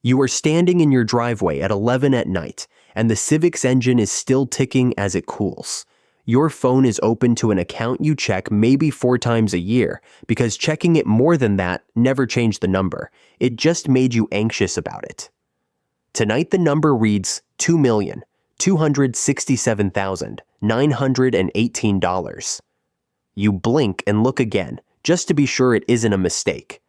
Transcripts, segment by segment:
You are standing in your driveway at 11 at night, and the Civic's engine is still ticking as it cools. Your phone is open to an account you check maybe 4 times a year, because checking it more than that never changed the number. It just made you anxious about it. Tonight the number reads $2,267,918. You blink and look again, just to be sure it isn't a mistake.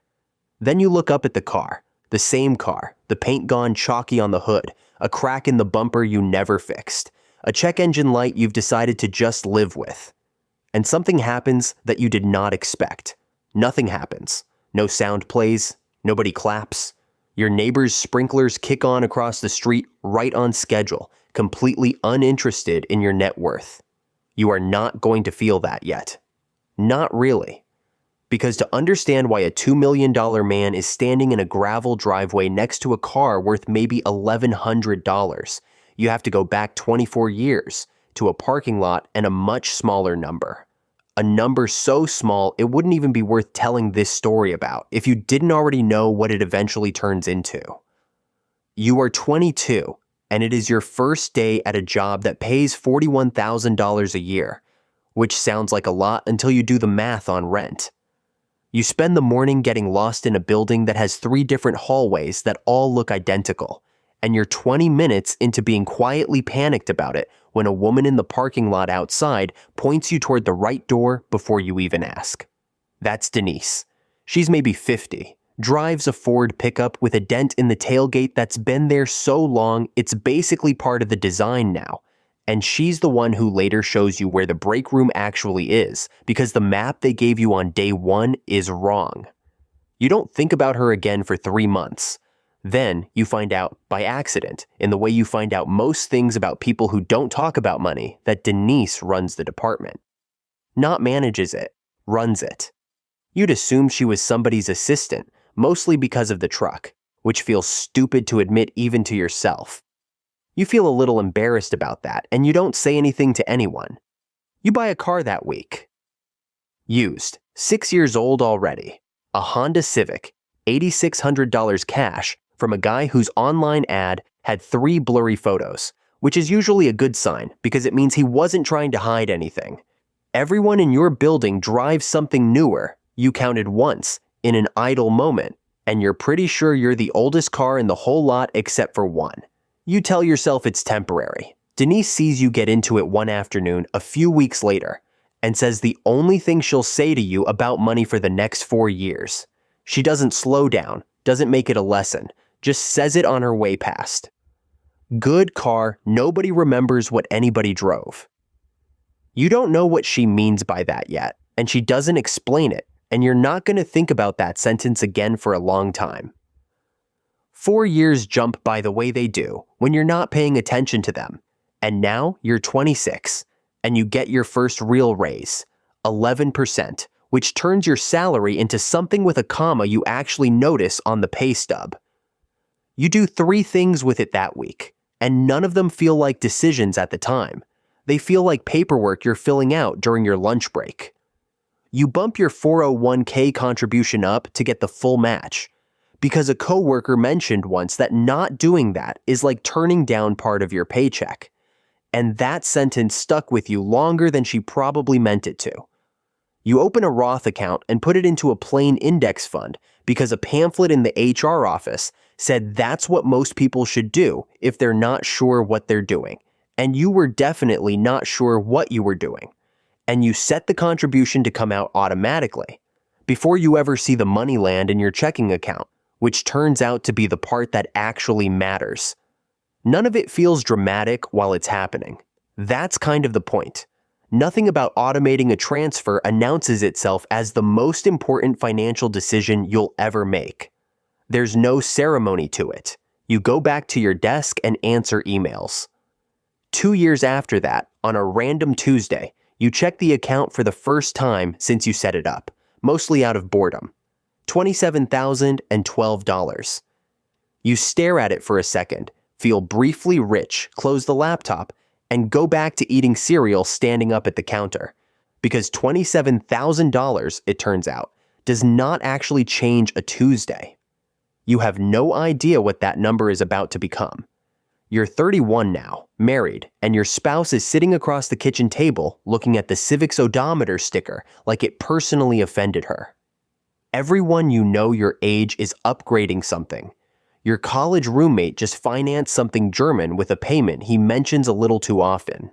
Then you look up at the car. The same car, the paint gone chalky on the hood, a crack in the bumper you never fixed, a check engine light you've decided to just live with. And something happens that you did not expect. Nothing happens. No sound plays, nobody claps. Your neighbor's sprinklers kick on across the street right on schedule, completely uninterested in your net worth. You are not going to feel that yet. Not really. Because to understand why a $2 million man is standing in a gravel driveway next to a car worth maybe $1,100, you have to go back 24 years to a parking lot and a much smaller number. A number so small it wouldn't even be worth telling this story about if you didn't already know what it eventually turns into. You are 22, and it is your first day at a job that pays $41,000 a year, which sounds like a lot until you do the math on rent. You spend the morning getting lost in a building that has 3 different hallways that all look identical, and you're 20 minutes into being quietly panicked about it when a woman in the parking lot outside points you toward the right door before you even ask. That's Denise. She's maybe 50, drives a Ford pickup with a dent in the tailgate that's been there so long it's basically part of the design now. And she's the one who later shows you where the break room actually is, because the map they gave you on day 1 is wrong. You don't think about her again for 3 months. Then you find out, by accident, in the way you find out most things about people who don't talk about money, that Denise runs the department. Not manages it, runs it. You'd assume she was somebody's assistant, mostly because of the truck, which feels stupid to admit even to yourself. You feel a little embarrassed about that, and you don't say anything to anyone. You buy a car that week. Used, 6 years old already. A Honda Civic, $8,600 cash from a guy whose online ad had 3 blurry photos, which is usually a good sign because it means he wasn't trying to hide anything. Everyone in your building drives something newer, you counted once, in an idle moment, and you're pretty sure you're the oldest car in the whole lot except for one. You tell yourself it's temporary. Denise sees you get into it one afternoon a few weeks later and says the only thing she'll say to you about money for the next 4 years. She doesn't slow down, doesn't make it a lesson, just says it on her way past. Good car, nobody remembers what anybody drove. You don't know what she means by that yet, and she doesn't explain it, and you're not going to think about that sentence again for a long time. 4 years jump by the way they do when you're not paying attention to them. And now you're 26, and you get your first real raise, 11%, which turns your salary into something with a comma you actually notice on the pay stub. You do 3 things with it that week, and none of them feel like decisions at the time. They feel like paperwork you're filling out during your lunch break. You bump your 401k contribution up to get the full match, because a coworker mentioned once that not doing that is like turning down part of your paycheck. And that sentence stuck with you longer than she probably meant it to. You open a Roth account and put it into a plain index fund because a pamphlet in the HR office said that's what most people should do if they're not sure what they're doing. And you were definitely not sure what you were doing. And you set the contribution to come out automatically before you ever see the money land in your checking account, which turns out to be the part that actually matters. None of it feels dramatic while it's happening. That's kind of the point. Nothing about automating a transfer announces itself as the most important financial decision you'll ever make. There's no ceremony to it. You go back to your desk and answer emails. 2 years after that, on a random Tuesday, you check the account for the first time since you set it up, mostly out of boredom. $27,012. You stare at it for a second, feel briefly rich, close the laptop, and go back to eating cereal standing up at the counter. Because $27,000, it turns out, does not actually change a Tuesday. You have no idea what that number is about to become. You're 31 now, married, and your spouse is sitting across the kitchen table looking at the Civic's odometer sticker like it personally offended her. Everyone you know your age is upgrading something. Your college roommate just financed something German with a payment he mentions a little too often.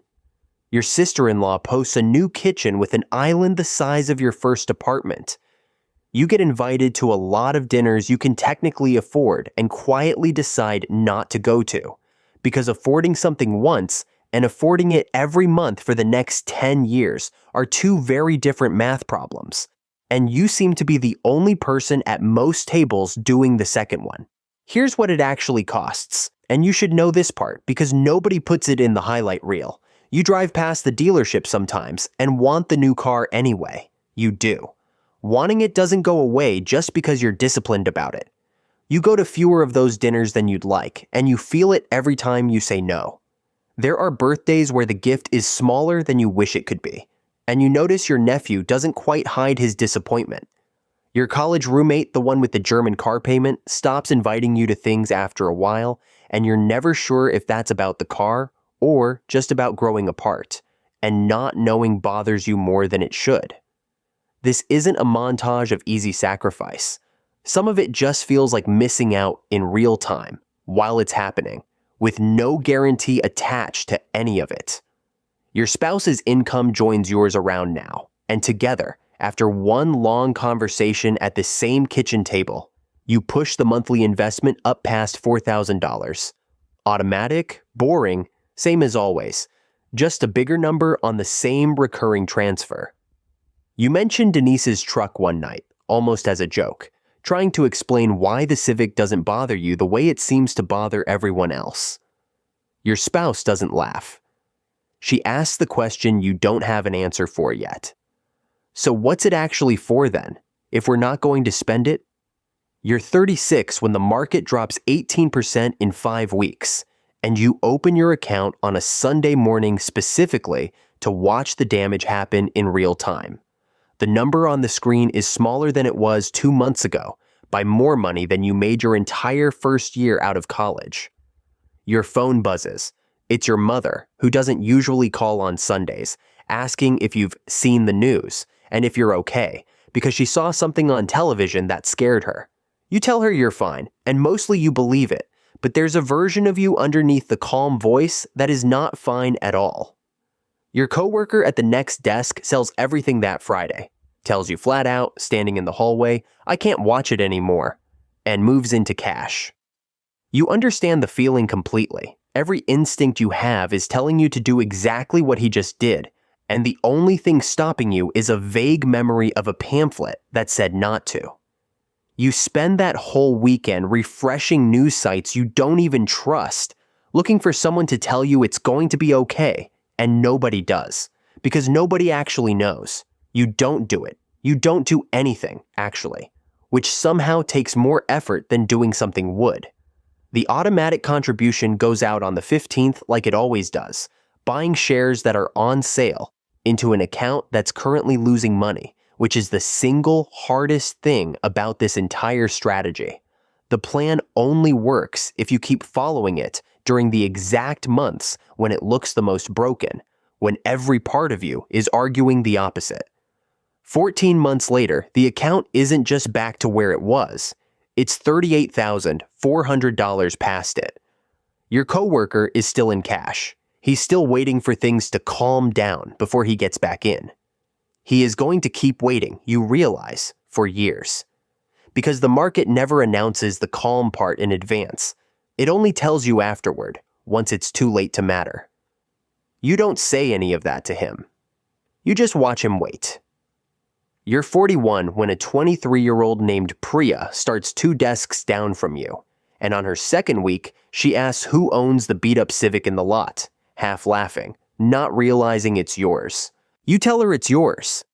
Your sister-in-law posts a new kitchen with an island the size of your first apartment. You get invited to a lot of dinners you can technically afford and quietly decide not to go to, because affording something once and affording it every month for the next 10 years are two very different math problems, and you seem to be the only person at most tables doing the second one. Here's what it actually costs, and you should know this part because nobody puts it in the highlight reel. You drive past the dealership sometimes and want the new car anyway. You do. Wanting it doesn't go away just because you're disciplined about it. You go to fewer of those dinners than you'd like, and you feel it every time you say no. There are birthdays where the gift is smaller than you wish it could be, and you notice your nephew doesn't quite hide his disappointment. Your college roommate, the one with the German car payment, stops inviting you to things after a while, and you're never sure if that's about the car or just about growing apart, and not knowing bothers you more than it should. This isn't a montage of easy sacrifice. Some of it just feels like missing out in real time while it's happening, with no guarantee attached to any of it. Your spouse's income joins yours around now, and together, after one long conversation at the same kitchen table, you push the monthly investment up past $4,000. Automatic, boring, same as always, just a bigger number on the same recurring transfer. You mentioned Denise's truck one night, almost as a joke, trying to explain why the Civic doesn't bother you the way it seems to bother everyone else. Your spouse doesn't laugh. She asks the question you don't have an answer for yet. So what's it actually for then, if we're not going to spend it? You're 36 when the market drops 18% in 5 weeks, and you open your account on a Sunday morning specifically to watch the damage happen in real time. The number on the screen is smaller than it was 2 months ago, by more money than you made your entire first year out of college. Your phone buzzes. It's your mother, who doesn't usually call on Sundays, asking if you've seen the news and if you're okay, because she saw something on television that scared her. You tell her you're fine, and mostly you believe it, but there's a version of you underneath the calm voice that is not fine at all. Your coworker at the next desk sells everything that Friday, tells you flat out, standing in the hallway, "I can't watch it anymore," and moves into cash. You understand the feeling completely. Every instinct you have is telling you to do exactly what he just did, and the only thing stopping you is a vague memory of a pamphlet that said not to. You spend that whole weekend refreshing news sites you don't even trust, looking for someone to tell you it's going to be okay, and nobody does, because nobody actually knows. You don't do it. You don't do anything, actually, which somehow takes more effort than doing something would. The automatic contribution goes out on the 15th like it always does, buying shares that are on sale into an account that's currently losing money, which is the single hardest thing about this entire strategy. The plan only works if you keep following it during the exact months when it looks the most broken, when every part of you is arguing the opposite. 14 months later, the account isn't just back to where it was. It's $38,400 past it. Your coworker is still in cash. He's still waiting for things to calm down before he gets back in. He is going to keep waiting, you realize, for years. Because the market never announces the calm part in advance. It only tells you afterward, once it's too late to matter. You don't say any of that to him. You just watch him wait. You're 41 when a 23-year-old named Priya starts 2 desks down from you, and on her second week, she asks who owns the beat-up Civic in the lot, half laughing, not realizing it's yours. You tell her it's yours.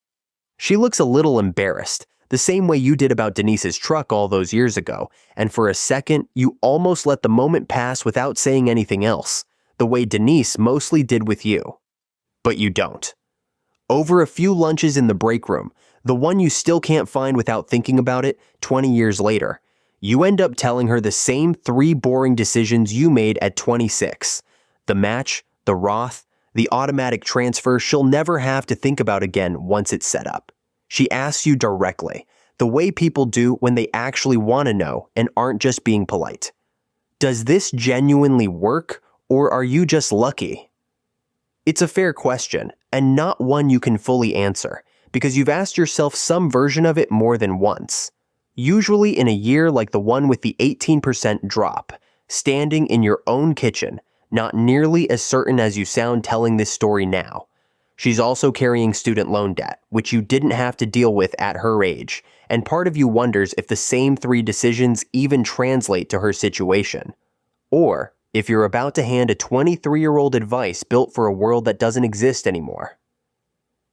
She looks a little embarrassed, the same way you did about Denise's truck all those years ago, and for a second, you almost let the moment pass without saying anything else, the way Denise mostly did with you. But you don't. Over a few lunches in the break room, the one you still can't find without thinking about it 20 years later, You end up telling her the same 3 boring decisions you made at 26. The match, the Roth, the automatic transfer she'll never have to think about again once it's set up. She asks you directly, the way people do when they actually want to know and aren't just being polite. Does this genuinely work, or are you just lucky? It's a fair question, and not one you can fully answer, because you've asked yourself some version of it more than once. Usually in a year like the one with the 18% drop, standing in your own kitchen, not nearly as certain as you sound telling this story now. She's also carrying student loan debt, which you didn't have to deal with at her age, and part of you wonders if the same 3 decisions even translate to her situation. Or if you're about to hand a 23-year-old advice built for a world that doesn't exist anymore.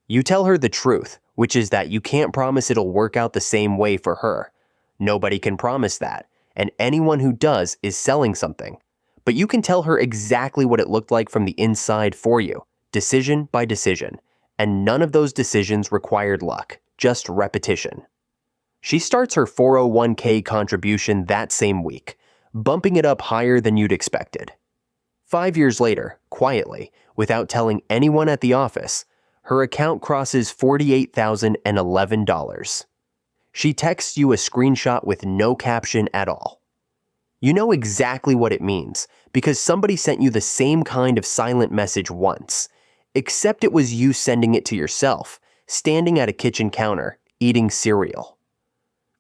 You tell her the truth, which is that you can't promise it'll work out the same way for her. Nobody can promise that, and anyone who does is selling something. But you can tell her exactly what it looked like from the inside for you, decision by decision, and none of those decisions required luck, just repetition. She starts her 401k contribution that same week, bumping it up higher than you'd expected. 5 years later, quietly, without telling anyone at the office, her account crosses $48,011. She texts you a screenshot with no caption at all. You know exactly what it means because somebody sent you the same kind of silent message once, except it was you sending it to yourself, standing at a kitchen counter, eating cereal.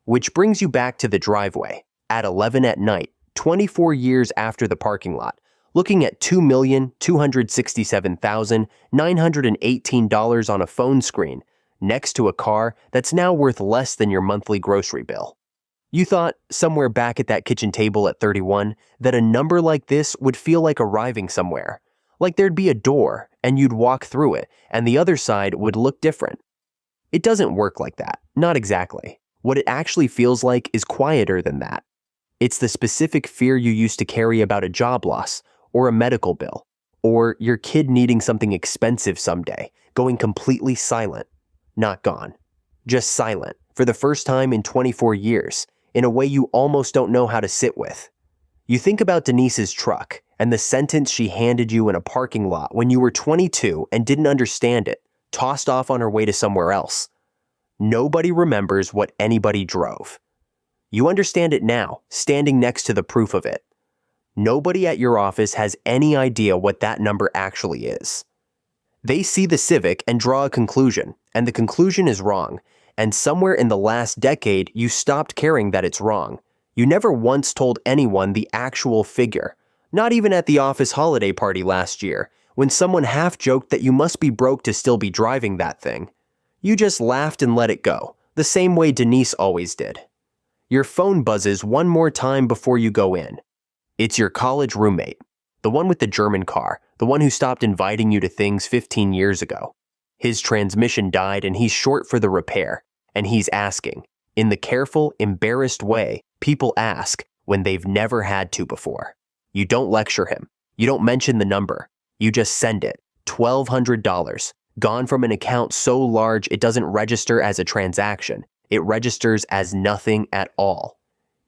Which brings you back to the driveway, at 11 at night, 24 years after the parking lot, looking at $2,267,918 on a phone screen, next to a car that's now worth less than your monthly grocery bill. You thought, somewhere back at that kitchen table at 31, that a number like this would feel like arriving somewhere, like there'd be a door, and you'd walk through it, and the other side would look different. It doesn't work like that, not exactly. What it actually feels like is quieter than that. It's the specific fear you used to carry about a job loss, or a medical bill, or your kid needing something expensive someday, going completely silent. Not gone. Just silent, for the first time in 24 years, in a way you almost don't know how to sit with. You think about Denise's truck, and the sentence she handed you in a parking lot when you were 22 and didn't understand it, tossed off on her way to somewhere else. Nobody remembers what anybody drove. You understand it now, standing next to the proof of it. Nobody at your office has any idea what that number actually is. They see the Civic and draw a conclusion, and the conclusion is wrong, and somewhere in the last decade you stopped caring that it's wrong. You never once told anyone the actual figure, not even at the office holiday party last year, when someone half-joked that you must be broke to still be driving that thing. You just laughed and let it go, the same way Denise always did. Your phone buzzes one more time before you go in. It's your college roommate, the one with the German car, the one who stopped inviting you to things 15 years ago. His transmission died and he's short for the repair, and he's asking, in the careful, embarrassed way people ask when they've never had to before. You don't lecture him. You don't mention the number. You just send it, $1,200, gone from an account so large it doesn't register as a transaction. It registers as nothing at all.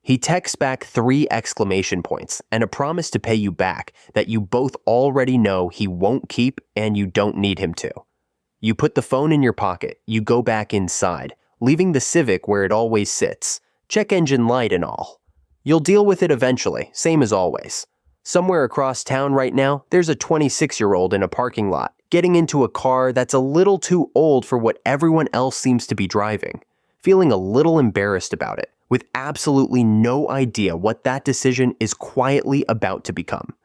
He texts back 3 exclamation points and a promise to pay you back that you both already know he won't keep and you don't need him to. You put the phone in your pocket, you go back inside, leaving the Civic where it always sits, check engine light and all. You'll deal with it eventually, same as always. Somewhere across town right now, there's a 26-year-old in a parking lot, getting into a car that's a little too old for what everyone else seems to be driving, feeling a little embarrassed about it, with absolutely no idea what that decision is quietly about to become.